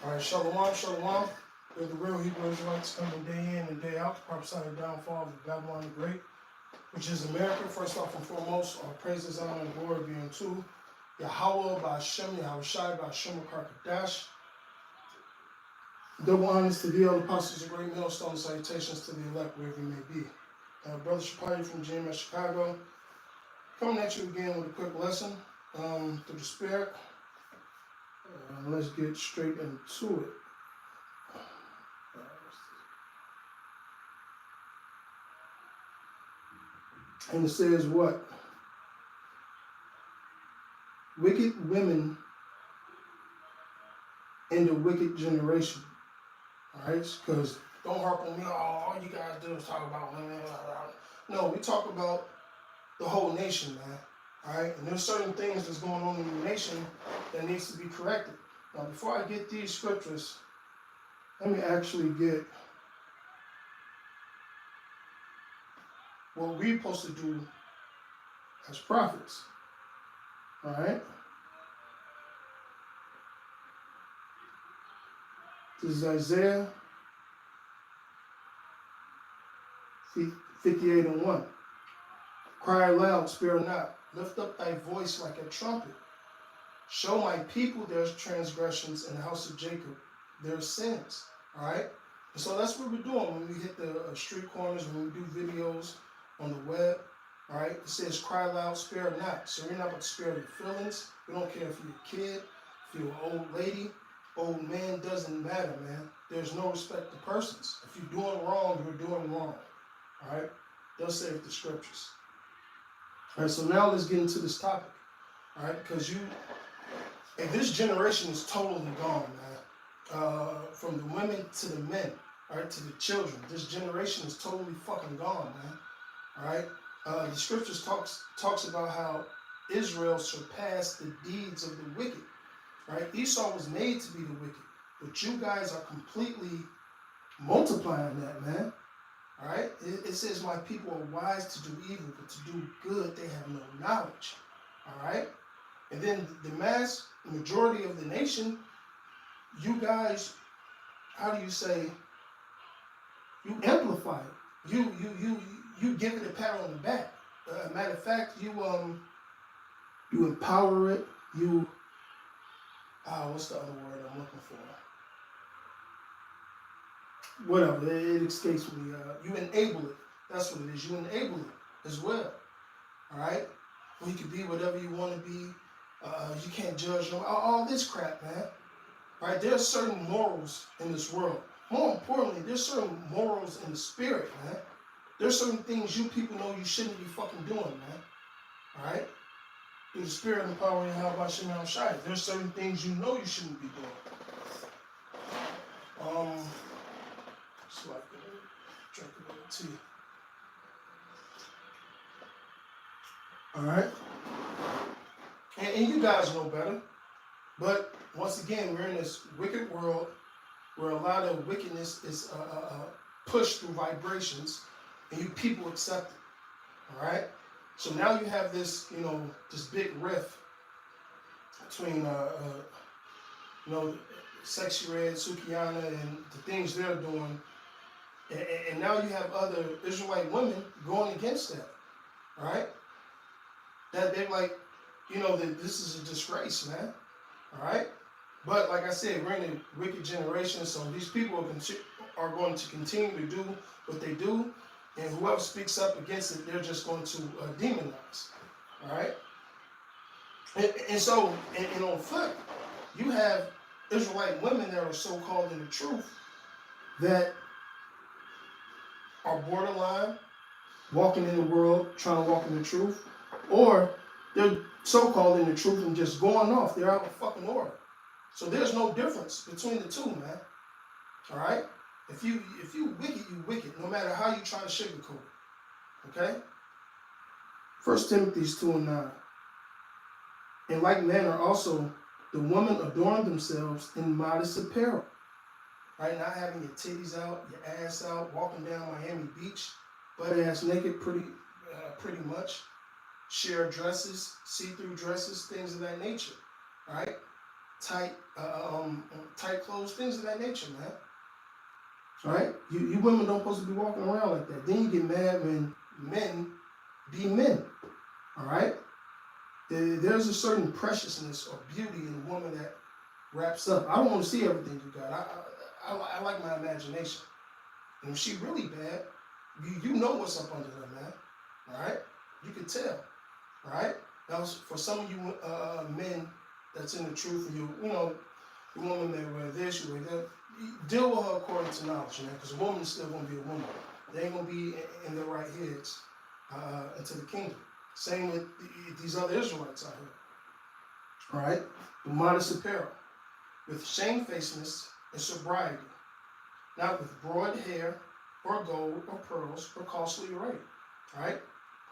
All right, shalom, shalom. We're the real Hebrew Israelites coming day in and day out to prophesy the downfall of Babylon the Great, which is America. First off and foremost, all praises, honor, and glory be unto Yahweh, Ba'Shem, Yahushai, Ba'Shem, Karkadash. Double honors to the other apostles of Great Millstone, salutations to the elect wherever you may be. Brother Shapati from GMS Chicago, coming at you again with a quick lesson through the Spirit. Let's get straight into it. And it says what? Wicked women in the wicked generation. All right? Because don't harp on me, oh, all you guys do is talk about women. Blah, blah. No, we talk about the whole nation, man. All right? And there's certain things that's going on in the nation that needs to be corrected. Now, before I get these scriptures, let me actually get what we're supposed to do as prophets. All right? This is Isaiah 58:1. Cry aloud, spare not. Lift up thy voice like a trumpet. Show my people their transgressions and the house of Jacob their sins. All right? And so that's what we're doing when we hit the street corners, when we do videos on the web. All right? It says, cry loud, spare not. So we're not going to spare your feelings. We don't care if you're a kid, if you're an old lady, old man, doesn't matter, man. There's no respect to persons. If you're doing wrong, you're doing wrong. All right? Thus saith the scriptures. All right, so now let's get into this topic. All right, because this generation is totally gone, man. From the women to the men, all right, to the children. This generation is totally fucking gone, man. All right? The scriptures talks about how Israel surpassed the deeds of the wicked. Right? Esau was made to be the wicked, but you guys are completely multiplying that, man. All right? It says, my people are wise to do evil, but to do good they have no knowledge. All right? And then the majority of the nation, you guys, how do you say, you amplify it. You give it a pat on the back. Matter of fact, you empower it. What's the other word I'm looking for? Whatever, it escapes me. You enable it. That's what it is. You enable it as well. All right? Well, you can be whatever you want to be. You can't judge them. All this crap, man. All right? There are certain morals in this world. More importantly, there's certain morals in the spirit, man. There's certain things you people know you shouldn't be fucking doing, man. All right? Through the spirit and power and how about Shemel Shai. There's certain things you know you shouldn't be doing. It's like drink a little tea. All right? And you guys know better. But once again, we're in this wicked world where a lot of wickedness is pushed through vibrations, and you people accept it. All right? So now you have this, this big rift between, Sexy Red, Sukiana, and the things they're doing. And now you have other Israelite women going against that. All right? That they're like, that this is a disgrace, man. All right? But like I said, we're in a wicked generation, so these people are going to continue to do what they do. And whoever speaks up against it, they're just going to demonize. All right? And so, and on flip, you have Israelite women that are so-called in the truth that are borderline, walking in the world, trying to walk in the truth, or they're so-called in the truth and just going off. They're out of fucking order. So there's no difference between the two, man. All right? If you wicked, you wicked, no matter how you try to sugarcoat it. Okay? 1 Timothy 2:9. In like manner also, the women adorn themselves in modest apparel. Right? Not having your titties out, your ass out, walking down Miami Beach, butt ass naked pretty much. Sheer dresses, see-through dresses, things of that nature. All right? Tight clothes, things of that nature, man. All right? You women don't supposed to be walking around like that. Then you get mad when men be men. All right? There's a certain preciousness or beauty in a woman that wraps up. I don't want to see everything you got. I like my imagination. And if she really bad, you know what's up under her, man. All right? You can tell. All right? Now, for some of you men that's in the truth, and the woman may wear this, you wear that, deal with her according to knowledge, man, because a woman is still going to be a woman. They ain't going to be in their right heads into the kingdom. Same with these other Israelites out here. All right? The modest apparel, with shamefacedness and sobriety, not with broad hair or gold or pearls or costly array. All right?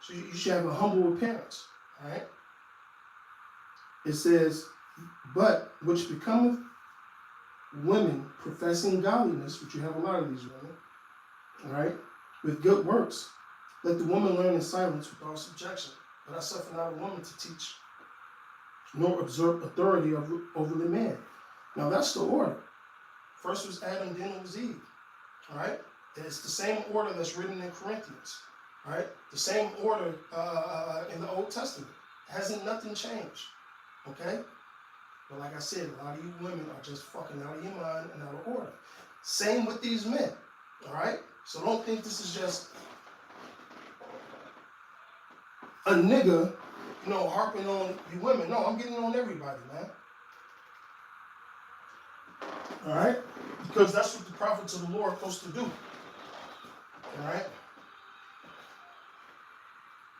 So you should have a humble appearance. All right? It says, but which becometh women professing godliness, which you have a lot of these women, all right, with good works. Let the woman learn in silence with all subjection. But I suffer not a woman to teach, nor exert authority over the man. Now that's the order. First was Adam, then it was Eve. All right? It's the same order that's written in Corinthians. All right? The same order in the Old Testament. Hasn't nothing changed. Okay? But like I said, a lot of you women are just fucking out of your mind and out of order. Same with these men. All right? So don't think this is just a nigga, harping on you women. No, I'm getting on everybody, man. All right? Because that's what the prophets of the Lord are supposed to do. All right?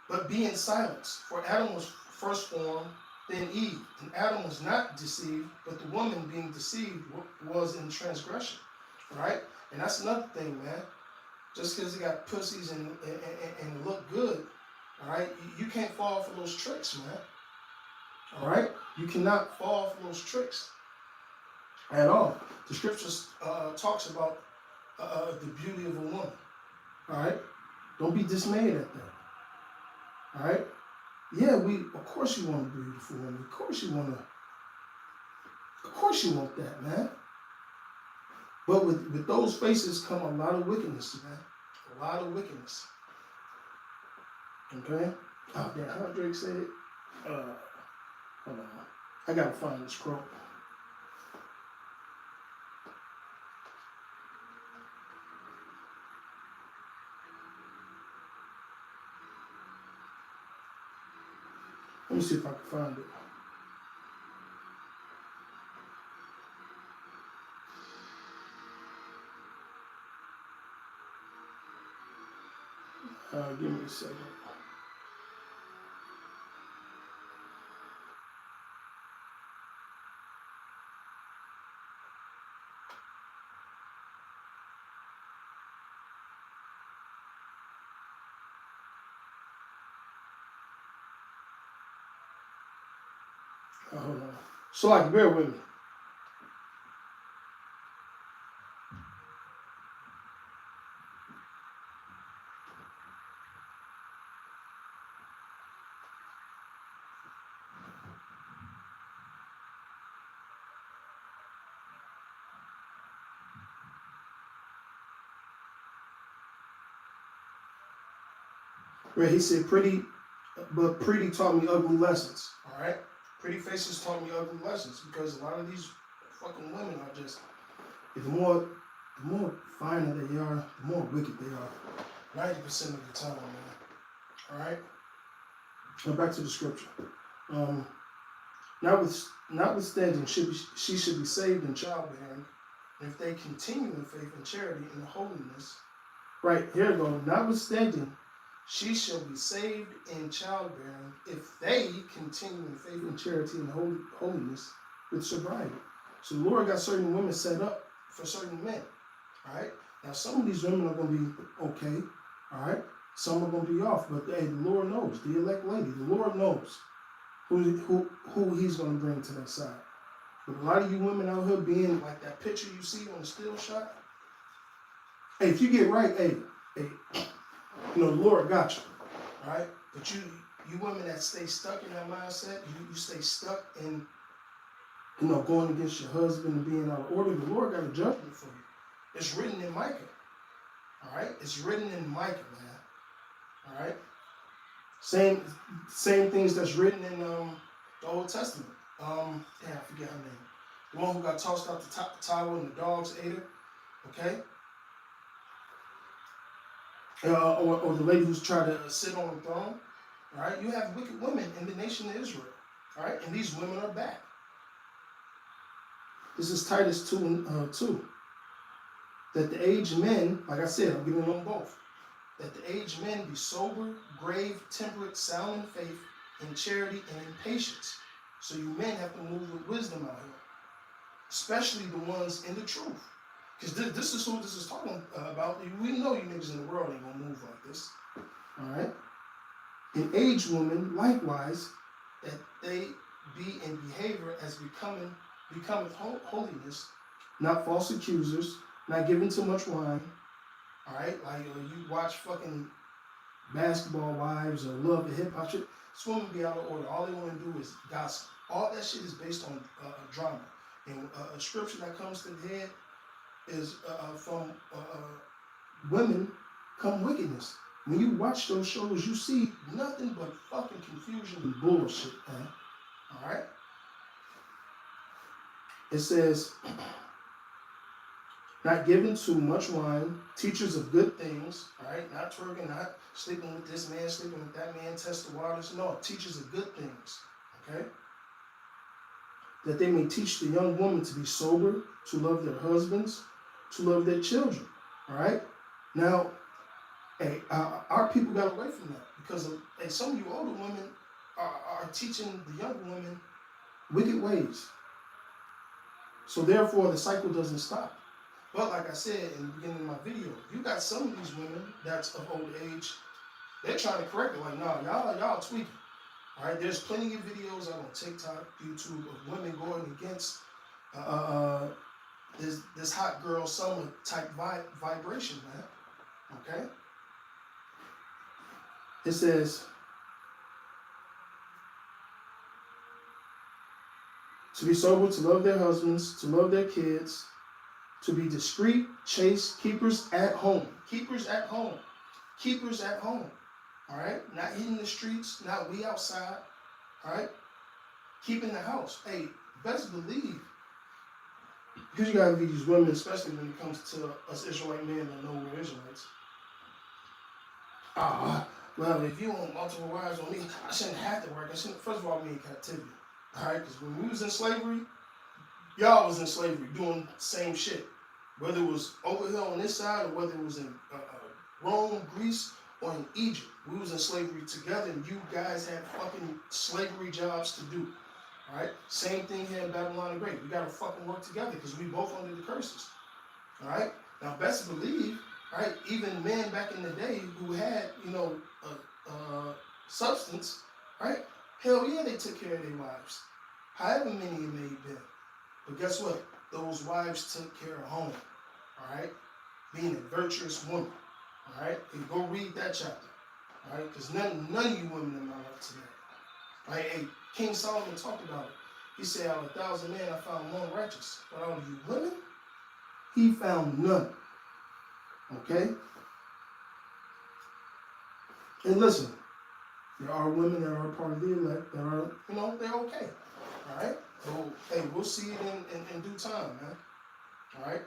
But be in silence. For Adam was first formed, then Eve. And Adam was not deceived, but the woman being deceived was in transgression. All right? And that's another thing, man. Just because they got pussies and look good, all right? You can't fall for those tricks, man. All right? You cannot fall for those tricks at all. The scriptures talks about the beauty of a woman. All right? Don't be dismayed at that. All right? Yeah, of course you want a beautiful woman. Of course you want that, man. But with those faces come a lot of wickedness, man. A lot of wickedness. Okay? Oh, yeah, how Drake said it? Hold on. I gotta find this quote. Let me see if I can find it. Give me a second. Hold on. So, bear with me. Where he said, pretty taught me ugly lessons. All right? Pretty faces taught me ugly lessons because a lot of these fucking women are just, the more finer they are, the more wicked they are. 90% of the time, man. All right? Now back to the scripture. Notwithstanding, she should be saved in childbearing, and if they continue in faith and charity and holiness. Right, here we go. Notwithstanding, she shall be saved in childbearing if they continue in faith and charity and holiness with sobriety. So the Lord got certain women set up for certain men. All right. Now some of these women are going to be okay. All right. Some are going to be off, but hey, the Lord knows. The elect lady, the Lord knows who He's going to bring to that side. But a lot of you women out here being like that picture you see on the still shot. Hey, if you get right, hey, the Lord got you. All right. But you women that stay stuck in that mindset, you stay stuck in, going against your husband and being out of order. The Lord got a judgment for you. It's written in Micah. All right. It's written in Micah, man. All right. Same things that's written in the Old Testament. I forget her name. The one who got tossed out the tower and the dogs ate her. Okay. Or the lady who's trying to sit on the throne. All right. You have wicked women in the nation of Israel. All right. And these women are back. This is Titus 2 and 2. That the aged men, like I said, I'm giving them both. That the aged men be sober, grave, temperate, sound in faith, in charity, and in patience. So you men have to move with wisdom out here. Especially the ones in the truth. Because this is who this is talking about. We know you niggas in the world ain't gonna move like this. Alright? An aged woman, likewise, that they be in behavior as becometh holiness, not false accusers, not giving too much wine. Alright? Like you watch fucking Basketball Wives or Love and Hip Hop shit. This woman be out of order. All they want to do is gossip. All that shit is based on drama. And a scripture that comes to the head is from women come wickedness. When you watch those shows, you see nothing but fucking confusion and bullshit, man. All right? It says, not given to much wine, teachers of good things, all right? Not twerking, not sleeping with this man, sleeping with that man, test the waters. No, teachers of good things, okay? That they may teach the young woman to be sober, to love their husbands, to love their children, all right? Now, hey, our people got away from that because some of you older women are teaching the younger women wicked ways. So therefore, the cycle doesn't stop. But like I said in the beginning of my video, you got some of these women that's of old age, they're trying to correct it. Like, no, y'all tweaking. All right, there's plenty of videos out on TikTok, YouTube of women going against this hot girl summer type vibration, man. Okay? It says, to be sober, to love their husbands, to love their kids, to be discreet, chaste, keepers at home. Keepers at home. Keepers at home. All right? Not hitting the streets, not we outside. All right? Keeping the house. Hey, best believe, because you got to be these women, especially when it comes to us Israelite men that know we're Israelites. Well, if you want multiple wives on me, I shouldn't have to work. First of all, be in captivity. All right? Because when we was in slavery, y'all was in slavery doing the same shit. Whether it was over here on this side or whether it was in Rome, Greece, or in Egypt. We was in slavery together and you guys had fucking slavery jobs to do. Alright? Same thing here in Babylon the Great. We gotta fucking work together because we both under the curses. Alright? Now best believe, right, even men back in the day who had, substance, right? Hell yeah, they took care of their wives. However many it may have been. But guess what? Those wives took care of home. Alright? Being a virtuous woman. Alright? And go read that chapter. Alright? Because none of you women are not up to that. Right? Hey, King Solomon talked about it. He said, out of 1,000 men, I found one righteous. But out of you women, he found none. Okay? And listen, there are women that are part of the elect that are, they're okay. Alright? So, hey, we'll see it in due time, man. Alright?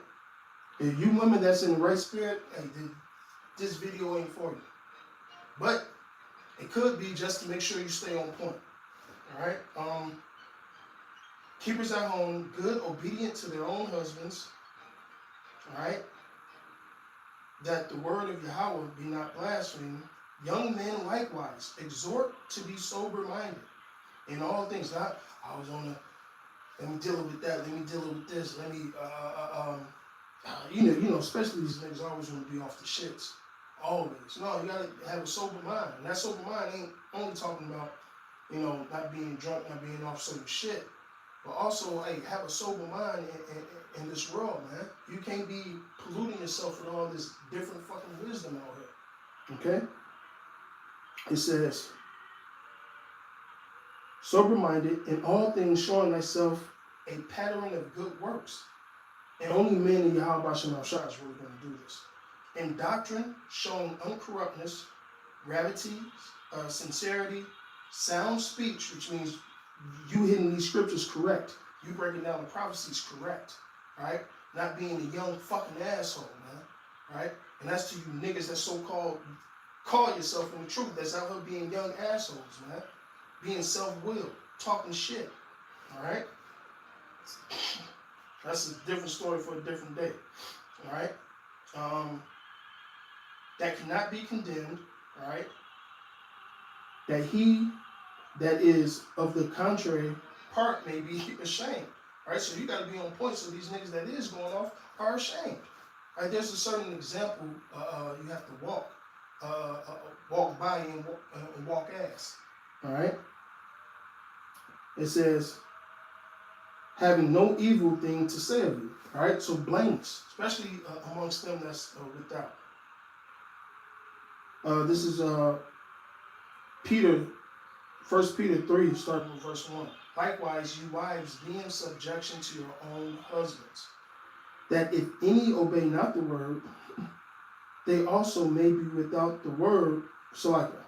If you women that's in the right spirit, hey, this video ain't for you. But it could be just to make sure you stay on point. Alright? Keepers at home, good, obedient to their own husbands. Alright? That the word of Yahweh be not blasphemed. Young men likewise exhort to be sober-minded in all things. Not, I was on the, let me deal with that, let me deal with this, let me, especially these niggas always want to be off the shits. Always. No, you gotta have a sober mind. And that sober mind ain't only talking about, not being drunk, not being off certain shit. But also, hey, have a sober mind in this world, man. You can't be polluting yourself with all this different fucking wisdom out here. Okay? It says, sober-minded, in all things showing thyself a pattern of good works. And only men in Yahweh Shem Shah is really going to do this. In doctrine, showing uncorruptness, gravity, sincerity, sound speech, which means you hitting these scriptures correct. You breaking down the prophecies correct. Right? Not being a young fucking asshole, man. Right? And that's to you niggas that so-called call yourself in the truth. That's out here being young assholes, man. Being self-willed, talking shit. Alright? That's a different story for a different day. Alright? That cannot be condemned. Alright? That he that is of the contrary part may be ashamed. Alright? So you gotta be on point so these niggas that is going off are ashamed. Alright? There's a certain example you have to walk. Walk by and walk ass. Alright? It says, having no evil thing to say of you. Alright? So blameless, especially amongst them that's without. This is Peter, 1 Peter 3, starting with verse 1. Likewise, you wives, be in subjection to your own husbands, that if any obey not the word, they also may be without the word. So like that.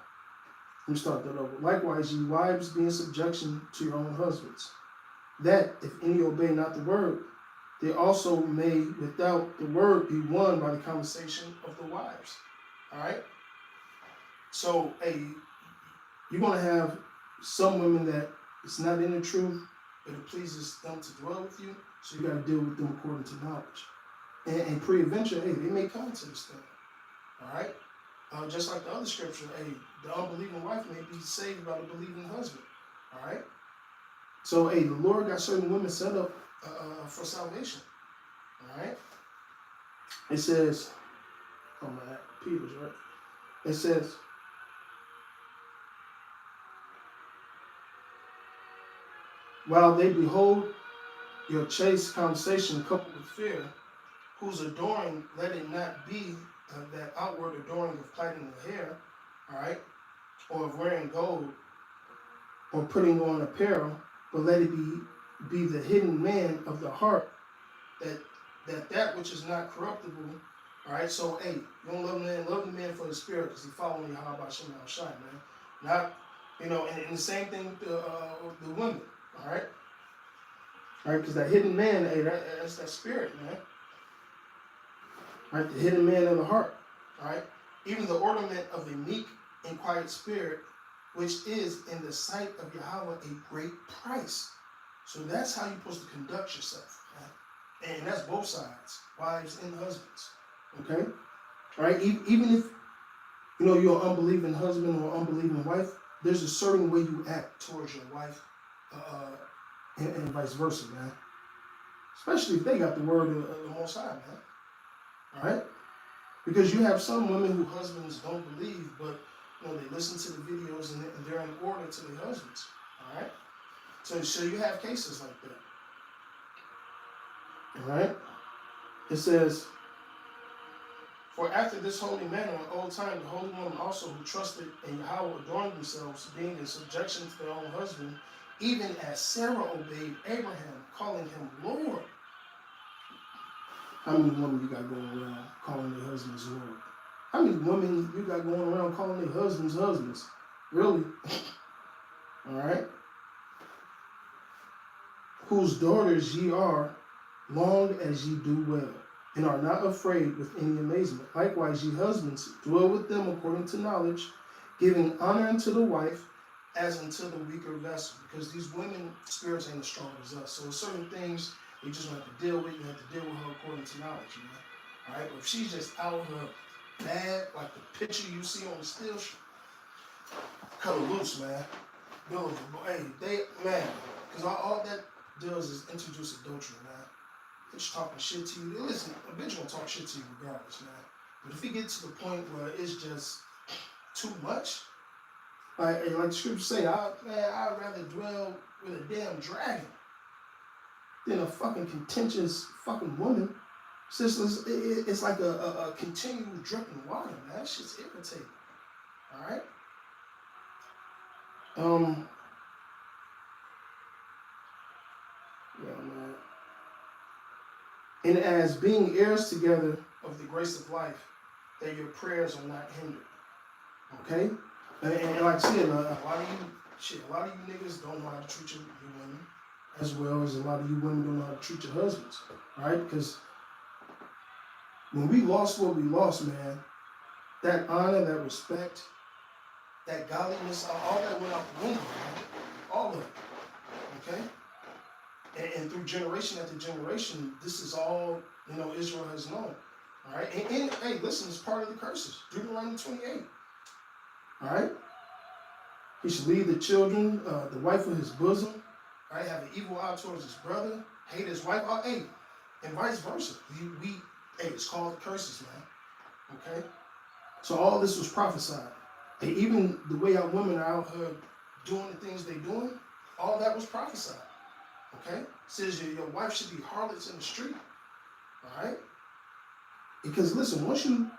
Let me start that over. Likewise, you wives, be in subjection to your own husbands, that if any obey not the word, they also may without the word be won by the conversation of the wives. All right? So, hey, you're going to have some women that it's not in the truth, but it pleases them to dwell with you, so you got to deal with them according to knowledge. And pre-adventure, hey, they may come into this thing. All right? Just like the other scripture, hey, the unbelieving wife may be saved by the believing husband. All right? So, hey, the Lord got certain women set up for salvation. All right? It says, oh man, Peter's right. It says, while they behold your chaste conversation coupled with fear, whose adoring, let it not be that outward adoring of plaiting the hair, all right, or of wearing gold, or putting on apparel, but let it be the hidden man of the heart, that which is not corruptible. All right, so hey, you don't love the man for the spirit, because he following Yahweh Shem Shai, man. Not, and the same thing with the women. All right, because that hidden man, hey, that's that spirit, man. Right, the hidden man of the heart. All right, even the ornament of a meek and quiet spirit, which is in the sight of Yahweh a great price. So that's how you're supposed to conduct yourself, man. And that's both sides, wives and husbands. Okay, all right. Even if you're an unbelieving husband or unbelieving wife, there's a certain way you act towards your wife, and vice versa, man. Especially if they got the word of the Most High, man. All right? Because you have some women who husbands don't believe, but they listen to the videos and they're in order to their husbands. All right? So you have cases like that. All right? It says, for after this holy manner in old time, the holy women also who trusted in Yahweh adorned themselves, being in subjection to their own husband, even as Sarah obeyed Abraham, calling him Lord. How many women you got going around calling their husbands Lord? How many women you got going around calling their husbands husbands? Really? All right? Whose daughters ye are, long as ye do well, and are not afraid with any amazement. Likewise, ye husbands, dwell with them according to knowledge, giving honor unto the wife as unto the weaker vessel. Because these women, spirits ain't as strong as us. So certain things you just have to deal with. You have to deal with her according to knowledge, man. All right? But if she's just out here bad, like the picture you see on the still cut her loose, man. Bill, hey, man, because all that does is introduce adultery, man. Bitch talking shit to you. Listen, a bitch gonna talk shit to you regardless, man. But if we get to the point where it's just too much, like the scripture say, I'd rather dwell with a damn dragon than a fucking contentious fucking woman. It's like a continual dripping water, man. That shit's irritating. All right. Yeah, man. And as being heirs together of the grace of life, that your prayers are not hindered. Okay? And like I said, a lot of you niggas don't know how to treat your women, as well as a lot of you women don't know how to treat your husbands. Right? Because when we lost what we lost, man, that honor, that respect, that godliness, all that went out the window, man. All of it. Okay? And through generation after generation, this is all, Israel has known. All right? And hey, listen, it's part of the curses. Deuteronomy 28. All right? He should leave the children, the wife of his bosom, right? Have an evil eye towards his brother, hate his wife, hey, and vice versa. Hey, it's called the curses, man. Okay? So all this was prophesied. And even the way our women are out here doing the things they're doing, all that was prophesied. Okay? It says your wife should be harlots in the street. All right? Because listen, once you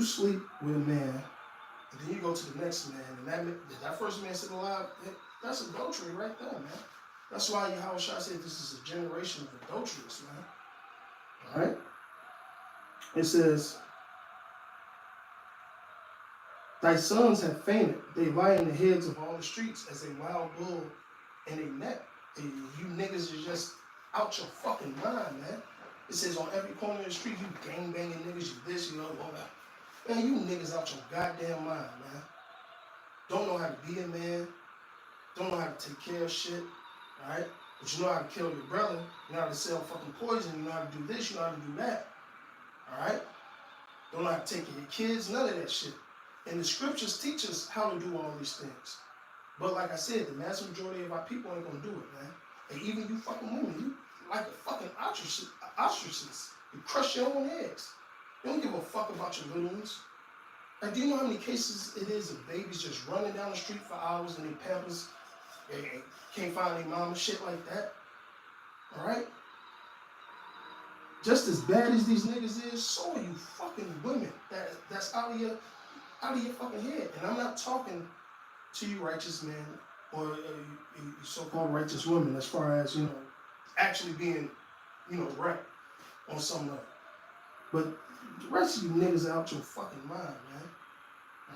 sleep with a man, and then you go to the next man, and that first man still alive, that's adultery right there, man. That's why Yahweh Shai said this is a generation of adulterers, man. All right? It says, thy sons have fainted. They lie in the heads of all the streets as a wild bull in a net. And you niggas are just out your fucking mind, man. It says on every corner of the street, you gang banging niggas, you this, you all that. Man, you niggas out your goddamn mind, man. Don't know how to be a man. Don't know how to take care of shit, alright? But you know how to kill your brother. You know how to sell fucking poison. You know how to do this, you know how to do that. Alright? Don't know how to take care of your kids, none of that shit. And the scriptures teach us how to do all these things. But like I said, the mass majority of our people ain't gonna do it, man. And even you fucking women, you like a fucking ostrich. You crush your own eggs. You don't give a fuck about your little ones. Like, do you know how many cases it is of babies just running down the street for hours and they pampers and can't find their mama, shit like that? All right? Just as bad as these niggas is, so are you fucking women. That's out of your fucking head. And I'm not talking to you righteous men or you so-called righteous women as far as, actually being, right on some level. But the rest of you niggas are out your fucking mind, man.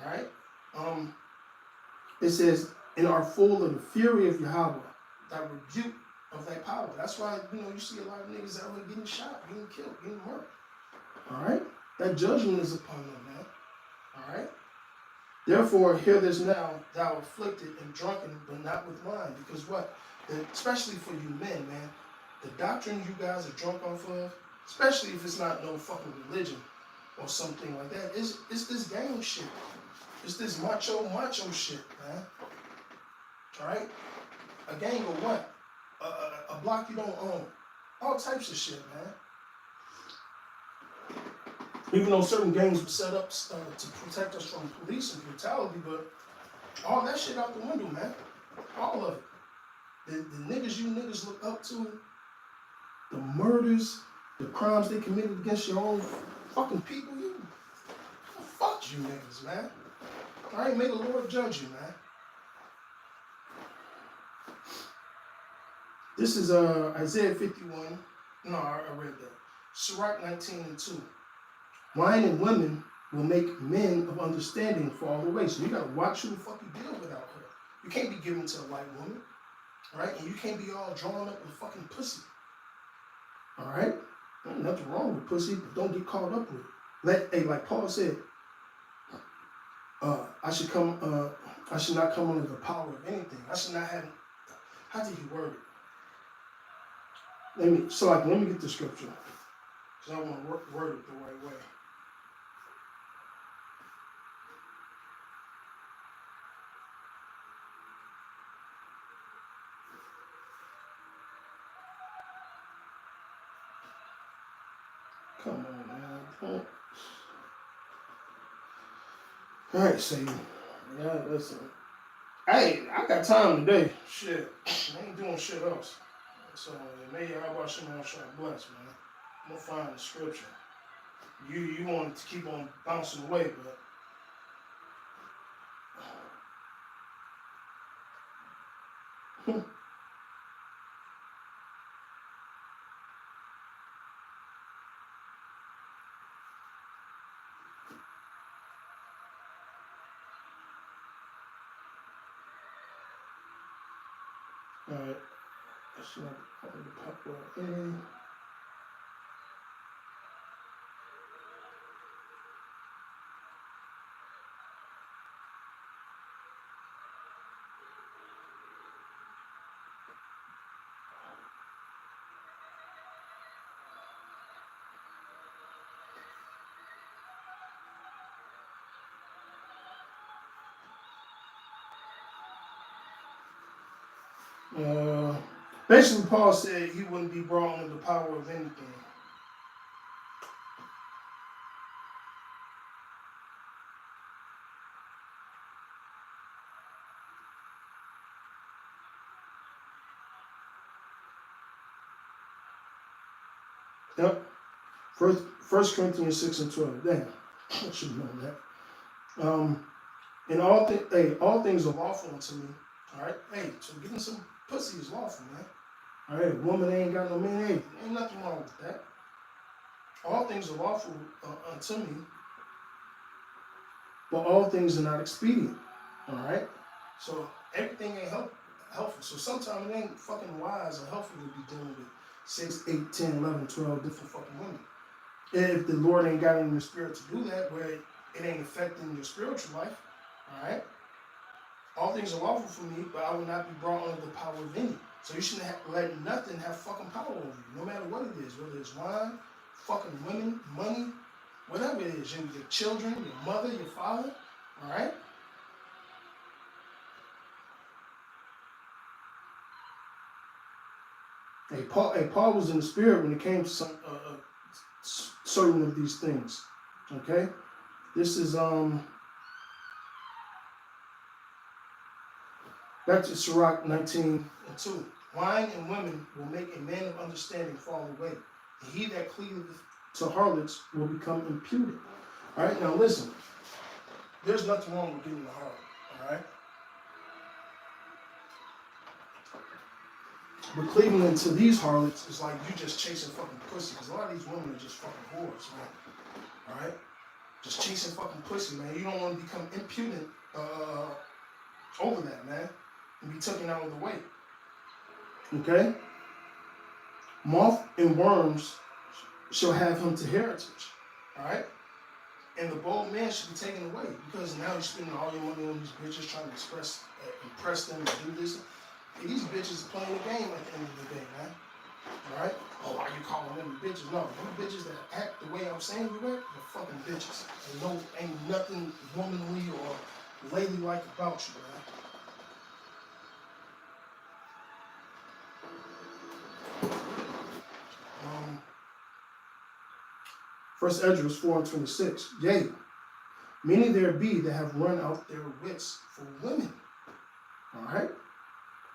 All right? It says, and are full of the fury of Yahweh, that rebuke of thy power. That's why, you see a lot of niggas out there getting shot, getting killed, getting murdered. All right? That judgment is upon them, man. All right? Therefore, hear this now, thou afflicted and drunken, but not with wine. Because what? Especially for you men, man, the doctrine you guys are drunk off of, especially if it's not no fucking religion or something like that, it's this gang shit. It's this macho shit, man. All right? A gang of what? A block you don't own. All types of shit, man. Even though certain gangs were set up to protect us from police and brutality, but all that shit out the window, man. All of it. The niggas you niggas look up to, the murders, the crimes they committed against your own fucking people, fuck you niggas, man. All right, may the Lord judge you, man. This is Isaiah 51. No, I read that. Sirach 19:2. Wine and women will make men of understanding fall away. So you gotta watch who the fuck you deal with out here. You can't be given to a white woman, right? And you can't be all drawn up with fucking pussy. All right? There's nothing wrong with pussy, but don't get caught up with it. Like Paul said, I should not come under the power of anything. I should not have. How did he word it? Let me get the scripture, because I want to word it the right way. Come on, man. All right, Satan. Yeah, listen. Hey, I got time today. Shit. I ain't doing shit else. So maybe how about you, man? Bless, man. I'm gonna find the scripture. You want to keep on bouncing away, but alright. That's not the popular enemy. Basically, Paul said he wouldn't be brought under the power of anything. Yep. First Corinthians 6 and 12. Damn, I should have known that. And all things are lawful unto me. All right. Hey, so getting some pussy is lawful, man. All right. Woman ain't got no man. Hey, ain't nothing wrong with that. All things are lawful unto me, but all things are not expedient. All right. So everything ain't helpful. So sometimes it ain't fucking wise or helpful to be dealing with 6, 8, 10, 11, 12 different fucking women. If the Lord ain't got in your spirit to do that, where it ain't affecting your spiritual life, all right? All things are lawful for me, but I will not be brought under the power of any. So you shouldn't let nothing have fucking power over you, no matter what it is, whether it's wine, fucking women, money, whatever it is, your children, your mother, your father, all right? Paul was in the spirit when it came to some certain of these things. Okay, this is back to Sirach 19 and 2. Wine and women will make a man of understanding fall away, and he that cleaveth to harlots will become imputed. All right, now listen. There's nothing wrong with getting a harlot. All right. But cleaving into these harlots is like you just chasing fucking pussy. Because a lot of these women are just fucking whores, man. All right? Just chasing fucking pussy, man. You don't want to become impudent over that, man. And be taken out of the way. Okay? Moth and worms shall have him to heritage. All right? And the bold man should be taken away. Because now you're spending all your money on these bitches trying to impress them and do this. And these bitches playing the game at the end of the day, man. Alright? Oh, why you calling them bitches? No, you bitches that act the way I'm saying you act, they're fucking bitches. And ain't nothing womanly or ladylike about you, man. First Esdras 4 and 26. Yea, many there be that have run out their wits for women. Alright?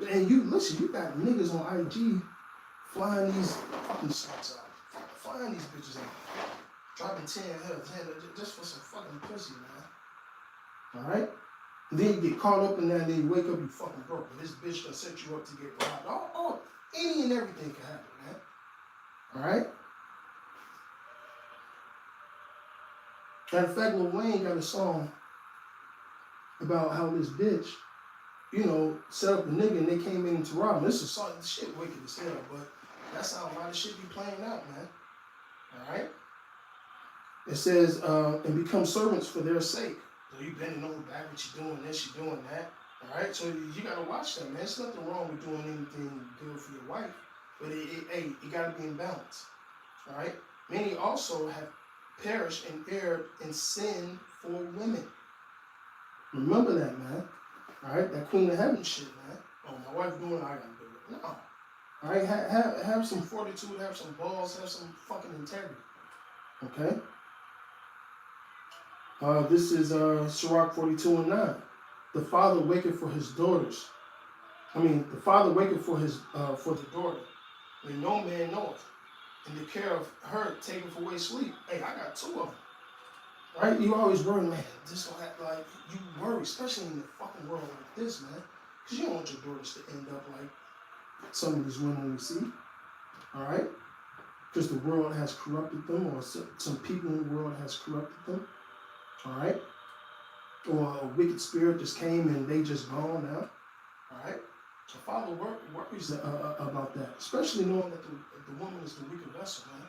And you listen, you got niggas on IG flying these fucking shots out. Flying these bitches out. Dropping 10 just for some fucking pussy, man. Alright? And then you get caught up in that and then you wake up, you fucking broke. And this bitch done set you up to get robbed. Any and everything can happen, man. Alright? Matter of fact, Lil Wayne got a song about how this bitch, set up a nigga and they came in to rob him. This is shit wicked as hell, but that's how a lot of shit be playing out, man. Alright? It says, and become servants for their sake. So you bending over backwards, you doing this, you doing that. Alright? So you gotta watch that, man. There's nothing wrong with doing anything good for your wife. But it gotta be in balance. Alright? Many also have perished and erred in sin for women. Remember that, man. Alright? That Queen of Heaven shit, man. Oh, my wife doing it, I gotta do it. No. Alright? Have some fortitude, have some balls, have some fucking integrity. Okay? This is Sirach 42:9. The father waketh for his daughters. The father waketh for the daughter, when no man knoweth, and the care of her taketh away sleep. Hey, I got two of them. Right? You always worry, man, this will have, like, you worry, especially in the fucking world like this, man. Because you don't want your daughters to end up like some of these women we see. Alright? Because the world has corrupted them, or some people in the world has corrupted them. Alright? Or a wicked spirit just came and they just gone now. Alright? So Father worries about that, especially knowing that the woman is the weaker vessel, man.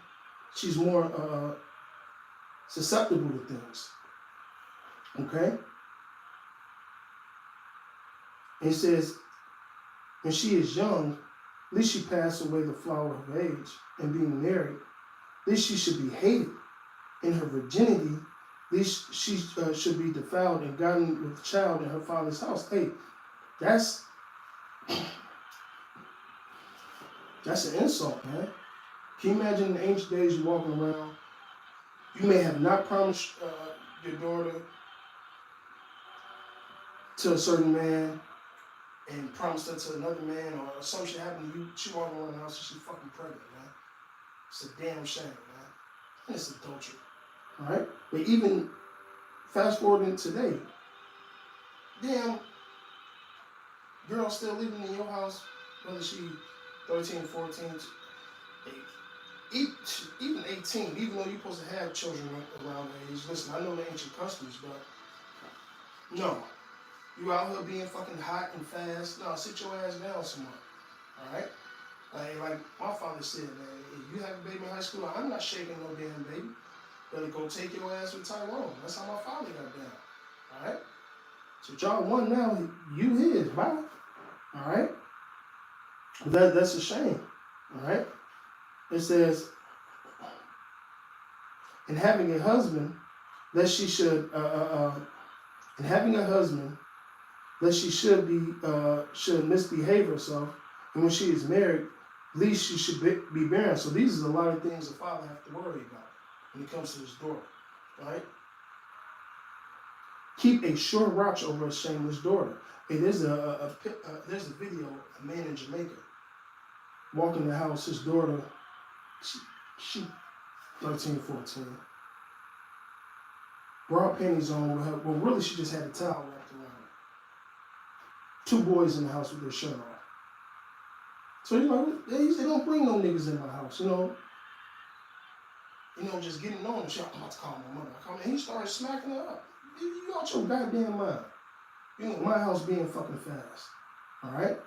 She's more susceptible to things. Okay? And he says, when she is young, at least she pass away the flower of her age, and being married, at least she should be hated. In her virginity, at least she should be defiled and gotten with child in her father's house. Hey, that's an insult, man. Can you imagine in the ancient days you walking around, you may have not promised your daughter to a certain man and promised her to another man, or some shit happened to you, she walking around the house and she's fucking pregnant, man. It's a damn shame, man. And it's adultery. Alright? But even fast forwarding today, damn girl still living in your house, whether she 13, 14, even 18, even though you're supposed to have children around that age. Listen, I know the ancient customs, but no. You out here being fucking hot and fast. No, sit your ass down somewhere. Alright? Like my father said, man, if you have a baby in high school, I'm not shaking no damn baby. Better go take your ass with Tyrone. That's how my father got down. Alright? So y'all won now, you his, bye. Alright? That's a shame. Alright? It says, in having a husband, lest she should should misbehave herself, and when she is married, at least she should be barren. So these are a lot of things the father have to worry about when it comes to his daughter, right? Keep a sure watch over a shameless daughter. Hey, there's a video, a man in Jamaica walking the house, his daughter, she 13, 14. Bra panties on with her. Well, really, she just had a towel wrapped around her. 2 boys in the house with their shirt on. So, they don't bring no niggas in my house, just getting on and shit. I'm about to call my mother. And he started smacking her up. You out your goddamn mind. My house being fucking fast. Alright?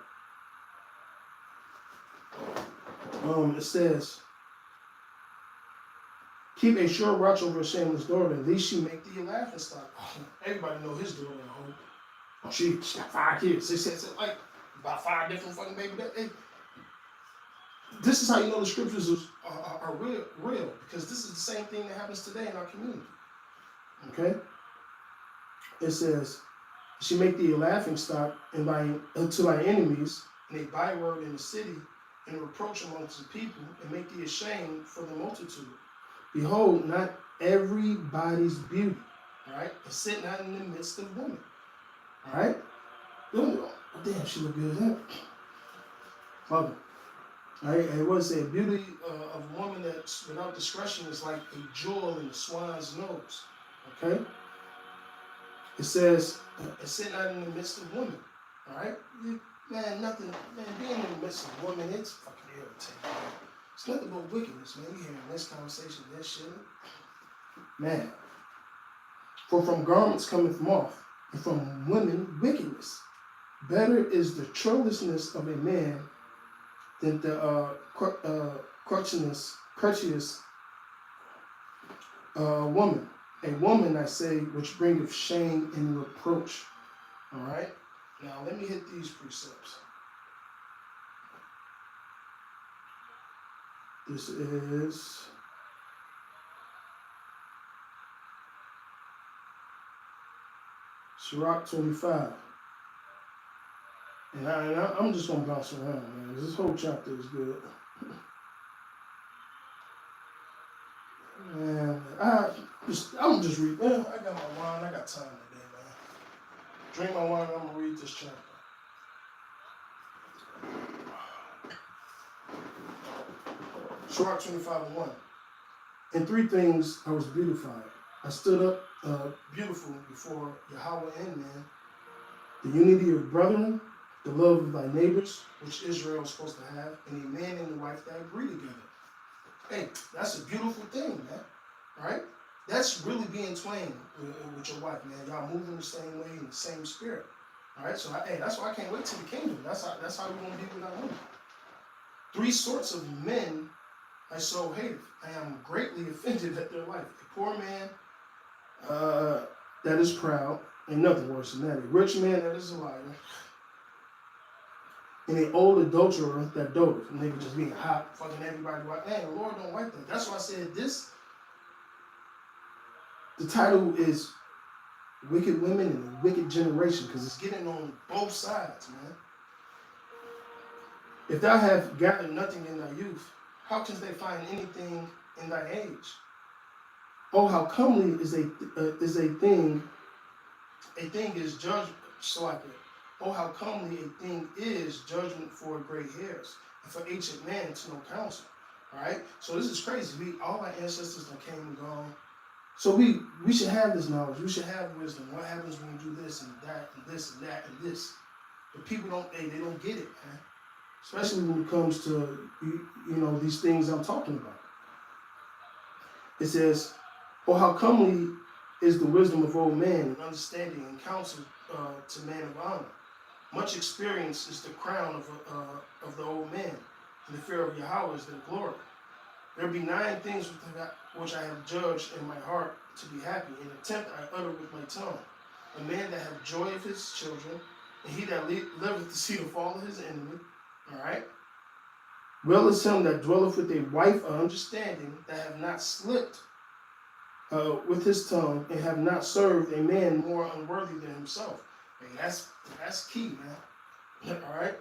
It says, keep a sure watch over a shameless daughter. At least she make the laughing stock. Everybody know his daughter at home. She got 5 kids. They said like about 5 different fucking baby daddies. This is how you know the scriptures are real, because this is the same thing that happens today in our community. Okay? It says, she make thee a laughing stock and to thy enemies, and a byword in the city, and a reproach amongst the people, and make thee ashamed for the multitude. Behold, not everybody's beauty, right, is sitting out in the midst of women. Alright? Oh, damn, she look good, huh? Fuck it. Alright, and what it say? Beauty of a woman that's without discretion is like a jewel in the swine's nose. Okay? It says, it's sitting out in the midst of women. Alright? Man, being in the midst of women, it's fucking irritating. Man. It's nothing but wickedness, man. You hearing this conversation, that shit. Man. For from garments cometh moth, and from women wickedness. Better is the churlishness of a man than the courteous woman. A woman, I say, which bringeth shame and reproach. All right? Now, let me hit these precepts. This is Sirach 25. And I'm just going to bounce around, man. This whole chapter is good. Man. I'm just read. Man, I got my wine. I got time today, man. Drink my wine. I'm gonna read this chapter. Sirach 25:1. In three things I was beautified. I stood up beautiful before Yahweh and man. The unity of brethren, the love of thy neighbors, which Israel is supposed to have, and a man and a wife that agree together. Hey, that's a beautiful thing, man. All right? That's really being twain with your wife, man. Y'all moving the same way in the same spirit. All right? So, hey, that's why I can't wait to the kingdom. That's how we're going to be with our women. Three sorts of men I so hated. I am greatly offended at their life. A poor man that is proud, ain't nothing worse than that. A rich man that is a liar. And an old adulterer that doteth. And they could just being hot, fucking everybody. Hey, the Lord don't like that. That's why I said this. The title is Wicked Women and a Wicked Generation, because it's getting on both sides, man. If thou have gathered nothing in thy youth, how can they find anything in thy age? Oh, how comely is a thing. A thing is judgment. Oh, how comely a thing is judgment for gray hairs, and for ancient man to know counsel. All right. So this is crazy. All our ancestors that came and gone. So we should have this knowledge. We should have wisdom. What happens when you do this and that and this and that and this? But people don't. They don't get it, man. Especially when it comes to these things I'm talking about. It says, "Oh, how comely is the wisdom of old man, and understanding and counsel to man of honor. Much experience is the crown of the old man, and the fear of Yahweh is their glory. There be 9 things which I have judged in my heart to be happy, and attempt I utter with my tongue. A man that have joy of his children, and he that liveth to see the fall of his enemy." All right. Well is him that dwelleth with a wife of understanding, that have not slipped with his tongue, and have not served a man more unworthy than himself. And that's key, man. All right.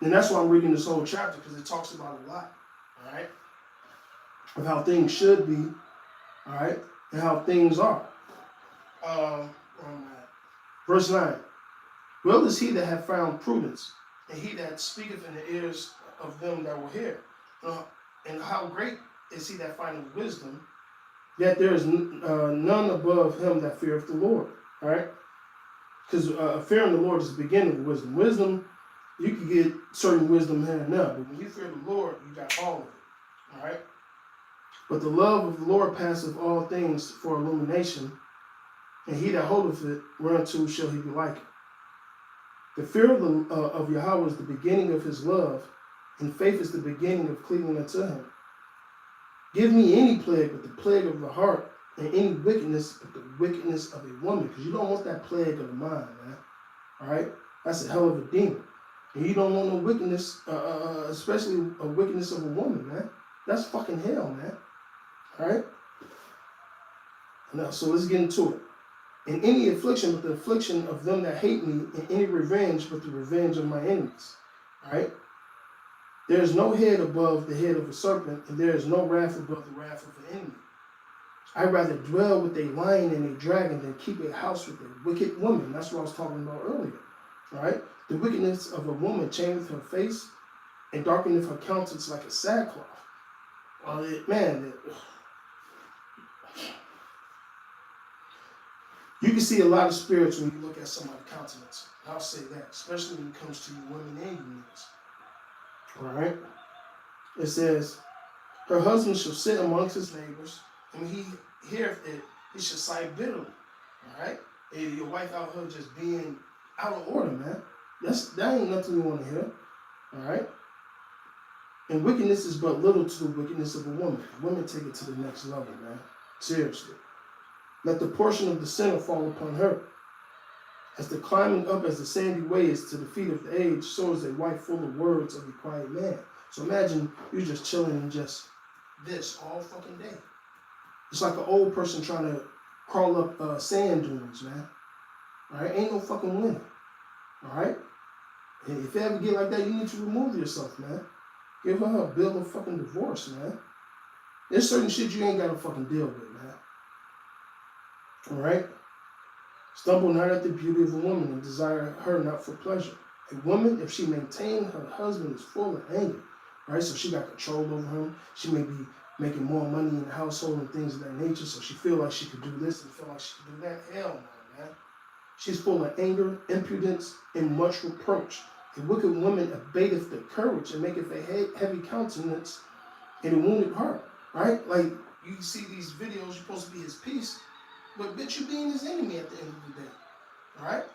And that's why I'm reading this whole chapter, because it talks about a lot. All right. Of how things should be. All right. And how things are. Verse 9. Well is he that hath found prudence, and he that speaketh in the ears of them that will hear. And how great is he that findeth wisdom, yet there is none above him that feareth the Lord. All right? Because fearing the Lord is the beginning of wisdom. Wisdom, you can get certain wisdom here and there, but when you fear the Lord, you got all of it. All right? But the love of the Lord passeth all things for illumination, and he that holdeth it, whereunto shall he be likened. The fear of Yahweh is the beginning of his love, and faith is the beginning of cleaving unto him. Give me any plague but the plague of the heart, and any wickedness but the wickedness of a woman, because you don't want that plague of the mind, man. All right? That's a hell of a demon. And you don't want no wickedness, especially a wickedness of a woman, man. That's fucking hell, man. All right? Now, so let's get into it. In any affliction but the affliction of them that hate me, in any revenge but the revenge of my enemies. All right? There is no head above the head of a serpent, and there is no wrath above the wrath of an enemy. I'd rather dwell with a lion and a dragon than keep a house with a wicked woman. That's what I was talking about earlier. All right? The wickedness of a woman changeth her face, and darkeneth her countenance like a sackcloth. You can see a lot of spirits when you look at somebody's countenance. I'll say that, especially when it comes to you women and you niggas. All right? It says, her husband shall sit amongst his neighbors, and when he heareth it, he shall sigh bitterly. All right? And your wife out here just being out of order, man. That ain't nothing you want to hear. All right? And wickedness is but little to the wickedness of a woman. Women take it to the next level, man. Seriously. Let the portion of the sinner fall upon her. As the climbing up as the sandy way is to the feet of the age, so is a wife full of words of a quiet man. So imagine you're just chilling and just this all fucking day. It's like an old person trying to crawl up sand dunes, man. All right? Ain't no fucking winning. All right? And if you ever get like that, you need to remove yourself, man. Give her a bill of fucking divorce, man. There's certain shit you ain't gotta fucking deal with, man. Alright? Stumble not at the beauty of a woman and desire her not for pleasure. A woman, if she maintain her husband, is full of anger. Right? So she got control over him. She may be making more money in the household and things of that nature. So she feel like she could do this and feel like she could do that. Hell no, man. She's full of anger, impudence, and much reproach. A wicked woman abateth the courage and maketh a heavy countenance and a wounded heart. Right? Like, you see these videos, you're supposed to be his peace, but bitch, you being his enemy at the end of the day. Alright?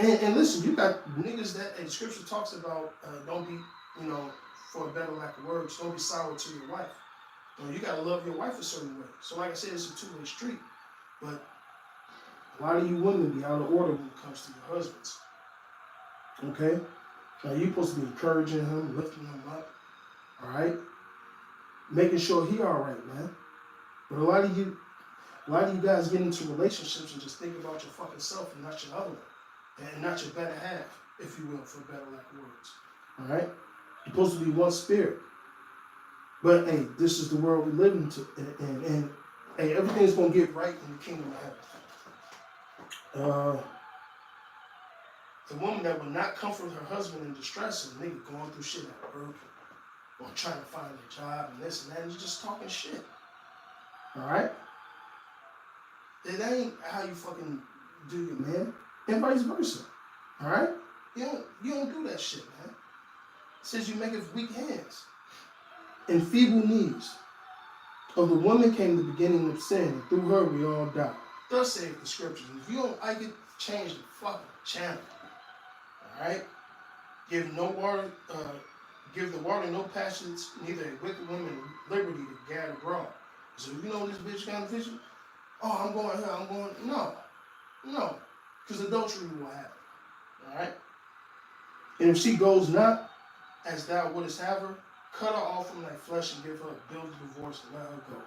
And listen, you got niggas that, and scripture talks about, don't be, for a better lack of words, don't be sour to your wife. You gotta love your wife a certain way. So like I said, it's a two-way street. But a lot of you women be out of order when it comes to your husbands. Okay? Now you're supposed to be encouraging him, lifting him up. Alright? Making sure he alright, man. But a lot of you guys get into relationships and just think about your fucking self and not your other one. And not your better half, if you will, for a better lack of words. Alright? You're supposed to be one spirit. But hey, this is the world we live in, and hey, everything's gonna get right in the kingdom of heaven. The woman that will not comfort her husband in distress, and nigga going through shit at work or trying to find a job and this and that, and you're just talking shit. Alright? It ain't how you fucking do your man. And vice versa. Alright? You don't do that shit, man. It says you make it with weak hands and feeble knees. Of the woman came the beginning of sin, and through her we all die. Thus saith the scriptures. If you don't like it, change the fucking channel. Alright? Give the water no passage, neither a wicked woman liberty to gad abroad. So if you know this bitch got a vision, oh, I'm going here, I'm going. No. Because adultery will happen. Alright? And if she goes not as thou wouldest have her, cut her off from thy flesh and give her a bill of divorce and let her go.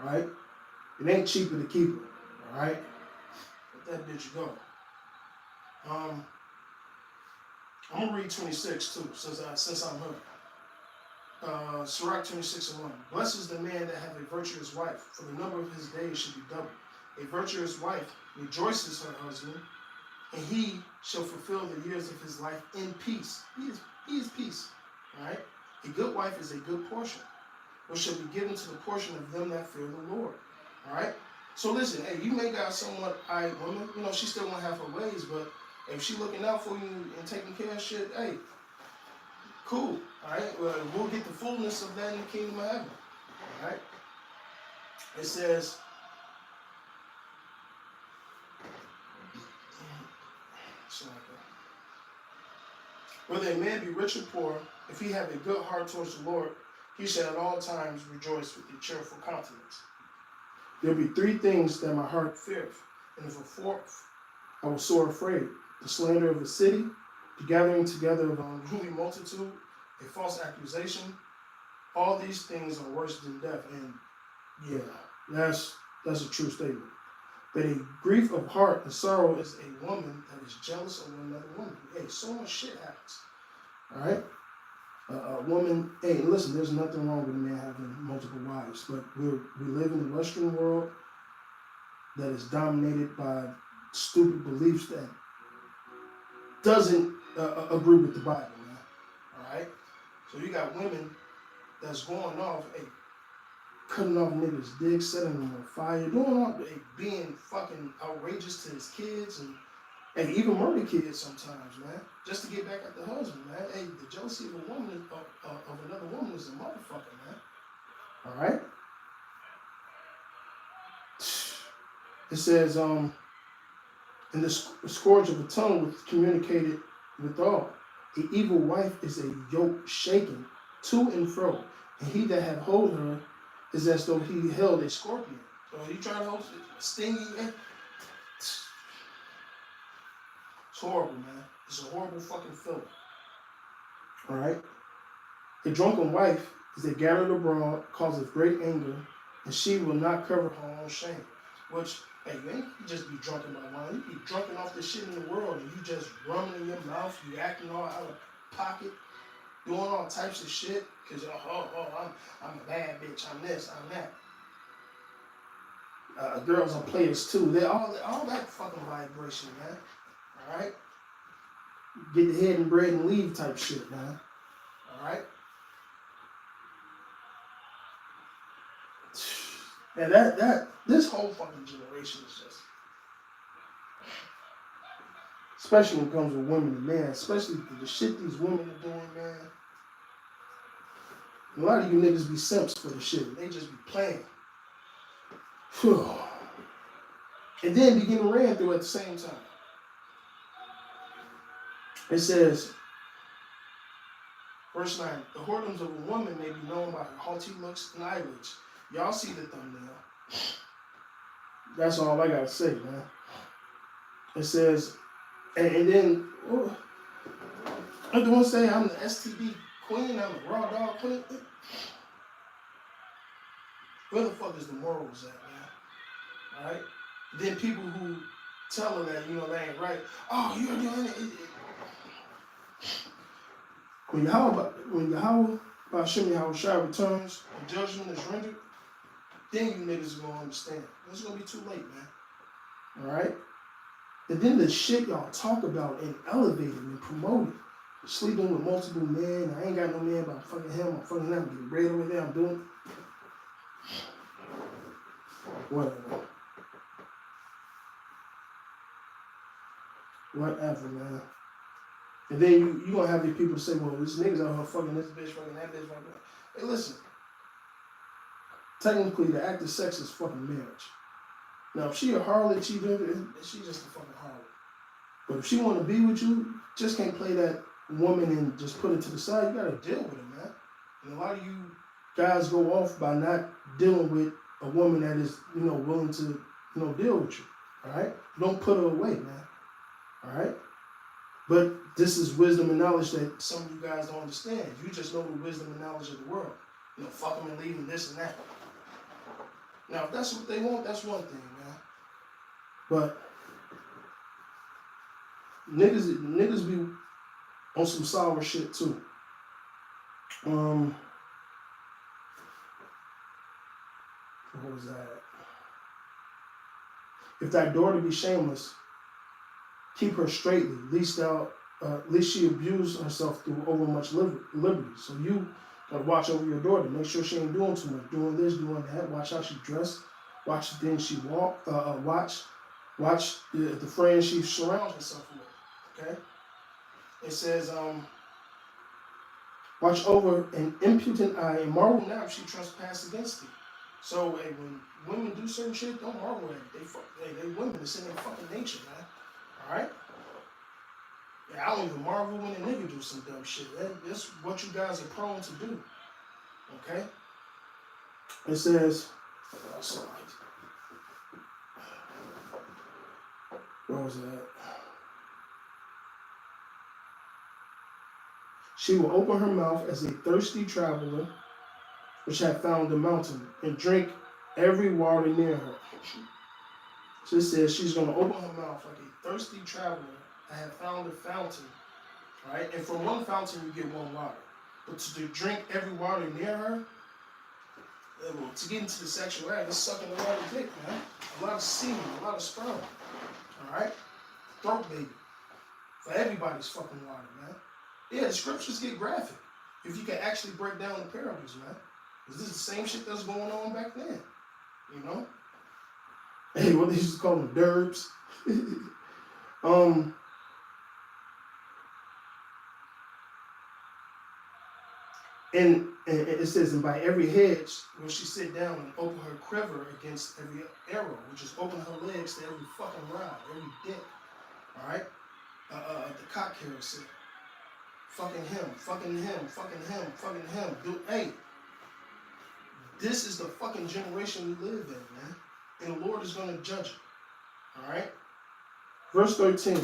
Alright? It ain't cheaper to keep her. Alright? Let that bitch go. I'm going to read 26 too, since I'm here. Sirach 26:1. Blessed is the man that hath a virtuous wife, for the number of his days should be doubled. A virtuous wife rejoices her husband, and he shall fulfill the years of his life in peace. He is peace. Right? A good wife is a good portion, which shall be given to the portion of them that fear the Lord. Alright? So listen, hey, you may got somewhat eyed woman, she still won't have her ways, but if she looking out for you and taking care of shit, hey, cool. Alright? Well, we'll get the fullness of that in the kingdom of heaven. Alright? It says, whether a man be rich or poor, if he have a good heart towards the Lord, he shall at all times rejoice with a cheerful countenance. There be three things that my heart feareth, and of a fourth I was sore afraid: the slander of a city, the gathering together of an unruly multitude, a false accusation. All these things are worse than death. And yeah, that's a true statement. But a grief of heart and sorrow is a woman that is jealous of another woman. Hey, so much shit happens. Alright? A woman, hey, listen, there's nothing wrong with a man having multiple wives, but we live in the Western world that is dominated by stupid beliefs that doesn't agree with the Bible, man. Alright? So you got women that's going off, hey, cutting off niggas' dicks, setting them on fire, doing all, being fucking outrageous to his kids, and even murder kids sometimes, man, just to get back at the husband, man. Hey, the jealousy of a woman, of another woman is a motherfucker, man. All right? It says, and the scourge of the tongue was communicated with all. The evil wife is a yoke shaken to and fro, and he that hath hold her is as though he held a scorpion. So you try to hold it, sting you. It's horrible, man. It's a horrible fucking feeling. Alright? A drunken wife is a gathered abroad, causeth great anger, and she will not cover her own shame. Which, hey, you ain't just be drunken by wine. You be drunken off the shit in the world, and you just rumming in your mouth, you acting all out of pocket. doing all types of shit, because, I'm a bad bitch, I'm this, I'm that. Girls are players too. They're all that fucking vibration, man. Alright? Get the head and bread and leave type shit, man. Alright? And this whole fucking generation is just, especially when it comes with women and men, especially the shit these women are doing, man. A lot of you niggas be simps for the shit. They just be playing. Whew. And then be getting ran through at the same time. It says, verse 9, the whoredoms of a woman may be known by her haughty looks and eyelids. Y'all see the thumbnail. That's all I gotta say, man. It says, and then, I don't want to say I'm the STD queen, I'm the raw dog queen. Where the fuck is the morals at, man? Alright? Then people who tell her that, that ain't right. Oh, you're doing it. When Yahweh Hashem Yahushua returns and judgment is rendered, then you niggas are gonna understand. It's gonna be too late, man. Alright? And then the shit y'all talk about and elevate it and promote it. Sleeping with multiple men. I ain't got no man, but I'm fucking him. I'm fucking him. I'm getting bread over there. I'm doing it. Whatever, man. And then you gonna have these people say, well, this nigga's out here fucking this bitch, fucking that bitch, fucking that. Hey, listen. Technically, the act of sex is fucking marriage. Now, if she a harlot, she's just a fucking harlot. But if she want to be with you, just can't play that woman and just put it to the side. You gotta deal with it, man. And a lot of you guys go off by not dealing with a woman that is, willing to, deal with you. All right? Don't put her away, man. All right? But this is wisdom and knowledge that some of you guys don't understand. You just know the wisdom and knowledge of the world. Fuck them and leave them, this and that. Now, if that's what they want, that's one thing, man. But niggas be on some sour shit too. What was that? If thy daughter be shameless, keep her straightly, lest she abuse herself through overmuch liberty. So you gotta watch over your daughter. Make sure she ain't doing too much, doing this, doing that. Watch how she dressed. Watch the things she walk. Watch the friends she surrounds herself with. Okay. It says, watch over an impudent eye and marvel not if she trespass against thee. So when women do certain shit, don't marvel at it. They women. It's in their fucking nature, man. All right. Yeah, I don't even marvel when a nigga do some dumb shit. That's what you guys are prone to do. Okay? It says, where was that? She will open her mouth as a thirsty traveler, which had found the mountain, and drink every water near her. So it says she's going to open her mouth like a thirsty traveler that had found a fountain, right? And from one fountain you get one water. But to drink every water near her, to get into the sexuality, it's sucking a lot of dick, man. A lot of semen, a lot of sperm. All right? Throat baby. For everybody's fucking water, man. Yeah, the scriptures get graphic. If you can actually break down the parables, man. Because this is the same shit that's going on back then. Hey, what they used to call them, derbs. And it says, and by every hedge will she sit down and open her quiver against every arrow, which is open her legs to every fucking round, every dick. All right? The cock carousel. Fucking him, fucking him, fucking him, fucking him. Hey, this is the fucking generation we live in, man. And the Lord is going to judge it. All right? Verse 13.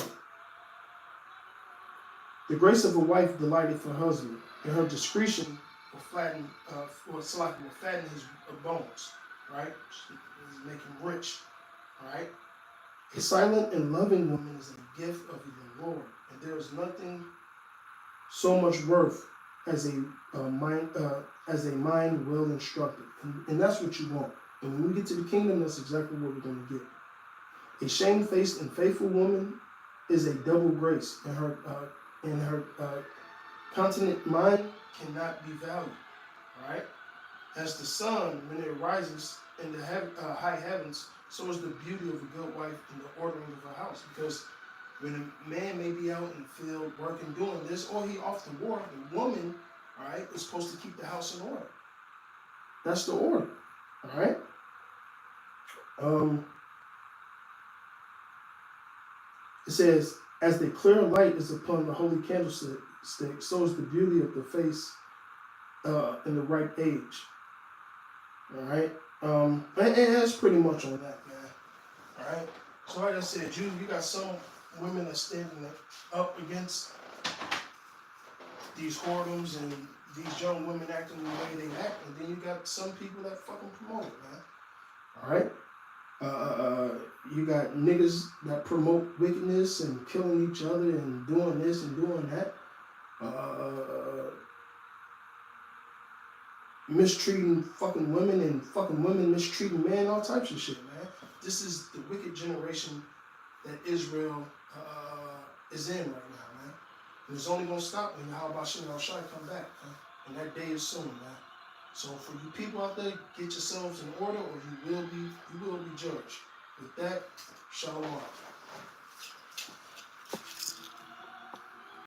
The grace of a wife delighteth her husband, and her discretion will fatten his bones. Right? She's make him rich. All right? A silent and loving woman is a gift of the Lord, and there is nothing so much worth as a mind well instructed, and that's what you want. And when we get to the kingdom, that's exactly what we're going to get. A shamefaced and faithful woman is a double grace, and her continent mind cannot be valued. All right, as the sun when it rises in the high heavens, so is the beauty of a good wife in the ordering of her house. Because when a man may be out in the field working, doing this, or he off to war, the woman, all right, is supposed to keep the house in order. That's the order. All right. It says, as the clear light is upon the holy candlestick, so is the beauty of the face in the right age. All right. And that's pretty much on that, man. All right. So like I said, you got some women that standing up against these whoredoms and these young women acting the way they act, and then you got some people that fucking promote it, man. All right. You got niggas that promote wickedness and killing each other and doing this and doing that. Mistreating fucking women and fucking women mistreating men, all types of shit, man. This is the wicked generation that Israel is in right now, man. And it's only gonna stop when Yahweh Shem Shai come back, man. And that day is soon, man. So for you people out there, get yourselves in order, or you will be judged. With that, shalom.